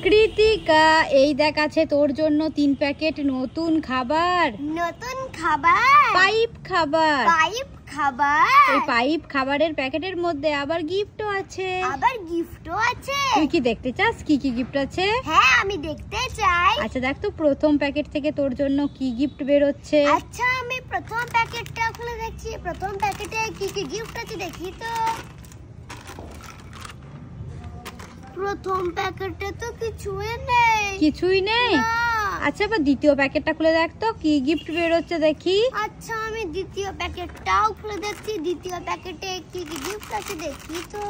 কৃতিকা, এই দেখ আছে তোর জন্য 3 প্যাকেট নতুন খাবার। নতুন খাবার? পাইপ খাবার। পাইপ খাবার? এই পাইপ খাবারের প্যাকেটের মধ্যে আবার গিফটও আছে। আবার গিফটও আছে? তুই কি দেখতে চাস কি কি গিফট আছে? হ্যাঁ, আমি দেখতে চাই। আচ্ছা দেখ তো প্রথম প্যাকেট থেকে তোর জন্য কি গিফট বের হচ্ছে। আচ্ছা, আমি প্রথম প্যাকেটটা খুলে দেখছি। প্রথম প্যাকেটে কি কি গিফট আছে দেখি তো। প্রথম প্যাকেটে তো কিছুই নেই। কিছুই নেই? আচ্ছা এবার দ্বিতীয় প্যাকেটটা খুলে দেখ তো কি গিফট বের হচ্ছে দেখি। আচ্ছা, আমি দ্বিতীয় প্যাকেটটাও খুলে দেখছি। দ্বিতীয় প্যাকেটে কি কি গিফট আছে দেখি তো।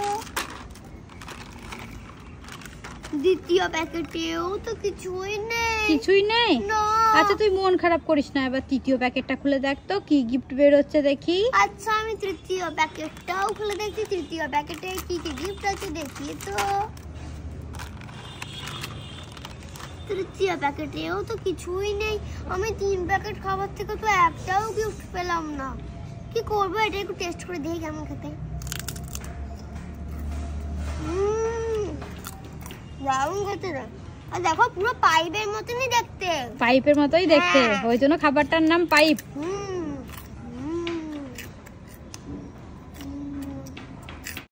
দ্বিতীয় প্যাকেটেও তো কিছুই নেই। কিছুই নেই? না। আচ্ছা তুই মন খারাপ করিস না, এবার তৃতীয় প্যাকেটটা খুলে দেখ তো কি গিফট বের হচ্ছে দেখি। আচ্ছা, আমি তৃতীয় প্যাকেটটাও খুলে দেখছি। তৃতীয় প্যাকেটে কি কি গিফট আছে দেখি তো। তৃতীয় প্যাকেটেও তো কিছুই নেই। আমি 3 প্যাকেট খাবার থেকে তো একটাও গিফট পেলাম না। কি করবো, এটা একটু টেস্ট করে দেখি কেমন খেতে। দারুণ খেতে না। আর দেখো পুরো পাইপের মতনই দেখতে। পাইপের মতোই দেখতে, হ্যাঁ। ওই জন্য খাবারটার নাম পাইপ।